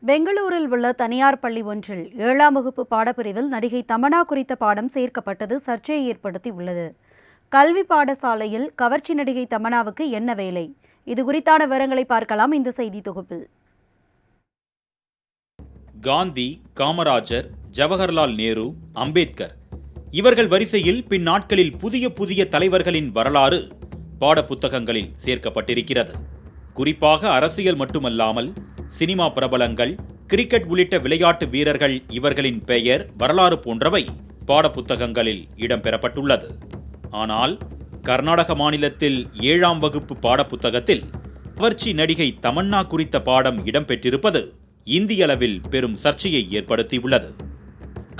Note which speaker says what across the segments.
Speaker 1: பெங்களூரில் உள்ள தனியார் பள்ளி ஒன்றில் 7ஆம் வகுப்பு பாடப்பிரிவில் நடிகை தமன்னா குறித்த பாடம் சேர்க்கப்பட்டது சர்ச்சையை ஏற்படுத்தி உள்ளது. கல்வி பாடசாலையில் கவர்ச்சி நடிகை தமன்னாவுக்கு என்ன வேலை? இது குறித்தான விவரங்களை பார்க்கலாம் இந்த செய்தி தொகுப்பில்.
Speaker 2: காந்தி, காமராஜர், ஜவஹர்லால் நேரு, அம்பேத்கர் இவர்கள் வரிசையில் பின்னாட்களில் புதிய புதிய தலைவர்களின் வரலாறு பாடப்புத்தகங்களில் சேர்க்கப்பட்டிருக்கிறது. குறிப்பாக அரசியல் மட்டுமல்லாமல் சினிமா பிரபலங்கள், கிரிக்கெட் உள்ளிட்ட விளையாட்டு வீரர்கள் இவர்களின் பெயர், வரலாறு போன்றவை பாடப்புத்தகங்களில் இடம்பெறப்பட்டுள்ளது. ஆனால் கர்நாடக மாநிலத்தில் 7ஆம் வகுப்பு பாடப்புத்தகத்தில் கவர்ச்சி நடிகை தமன்னா குறித்த பாடம் இடம்பெற்றிருப்பது இந்திய அளவில் பெரும் சர்ச்சையை ஏற்படுத்தியுள்ளது.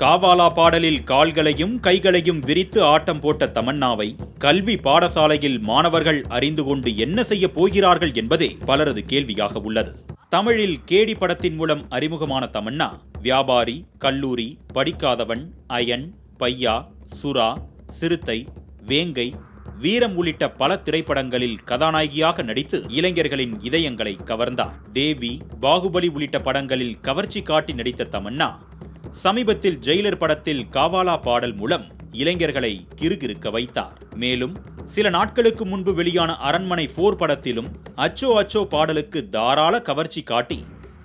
Speaker 2: காவாலா பாடலில் கால்களையும் கைகளையும் விரித்து ஆட்டம் போட்ட தமன்னாவை கல்வி பாடசாலையில் மாணவர்கள் அறிந்து கொண்டு என்ன செய்ய போகிறார்கள் என்பதே பலரது கேள்வியாக உள்ளது. தமிழில் கேடி படத்தின் மூலம் அறிமுகமான தமன்னா வியாபாரி, கல்லூரி, படிக்காதவன், அயன், பையா, சுறா, சிறுத்தை, வேங்கை, வீரம் உள்ளிட்ட பல திரைப்படங்களில் கதாநாயகியாக நடித்து இளைஞர்களின் இதயங்களை கவர்ந்தார். தேவி, பாகுபலி உள்ளிட்ட படங்களில் கவர்ச்சி காட்டி நடித்த தமன்னா சமீபத்தில் ஜெயிலர் படத்தில் காவாலா பாடல் மூலம் இளைஞர்களை கிறுகிறுக்க வைத்தார். மேலும் சில நாட்களுக்கு முன்பு வெளியான அரண்மனை 4 படத்திலும் அச்சோ அச்சோ பாடலுக்கு தாராள கவர்ச்சி காட்டி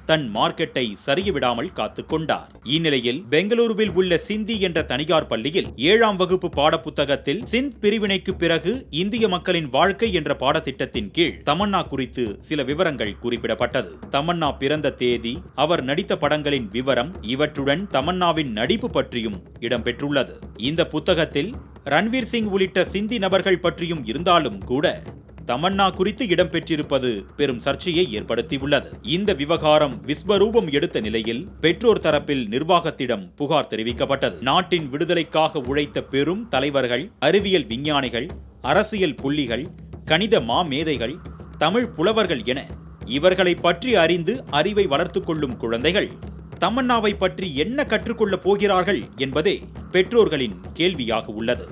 Speaker 2: தன் மார்க்கெட்டை சரியவிடாமல் காத்துக்கொண்டார். இந்நிலையில் பெங்களூருவில் உள்ள சிந்தி என்ற தனியார் பள்ளியில் 7ஆம் வகுப்பு பாடப்புத்தகத்தில் சிந்த் பிரிவினைக்கு பிறகு இந்திய மக்களின் வாழ்க்கை என்ற பாடத்திட்டத்தின் கீழ் தமன்னா குறித்து சில விவரங்கள் குறிப்பிடப்பட்டது. தமன்னா பிறந்த தேதி, அவர் நடித்த படங்களின் விவரம், இவற்றுடன் தமன்னாவின் நடிப்பு பற்றியும் இடம்பெற்றுள்ளது. இந்த புத்தகத்தில் ரன்வீர் சிங் உள்ளிட்ட சிந்தி நபர்கள் பற்றியும் இருந்தாலும் கூட தமன்னா குறித்து இடம்பெற்றிருப்பது பெரும் சர்ச்சையை ஏற்படுத்தியுள்ளது. இந்த விவகாரம் விஸ்வரூபம் எடுத்த நிலையில் பெற்றோர் தரப்பில் நிர்வாகத்திடம் புகார் தெரிவிக்கப்பட்டது. நாட்டின் விடுதலைக்காக உழைத்த பெரும் தலைவர்கள், அறிவியல் விஞ்ஞானிகள், அரசியல் புள்ளிகள், கணித மாமேதைகள், தமிழ் புலவர்கள் என இவர்களை பற்றி அறிந்து அறிவை வளர்த்துக் கொள்ளும் குழந்தைகள் தமன்னாவை பற்றி என்ன கற்றுக்கொள்ளப் போகிறார்கள் என்பதே பெற்றோர்களின் கேள்வியாக உள்ளது.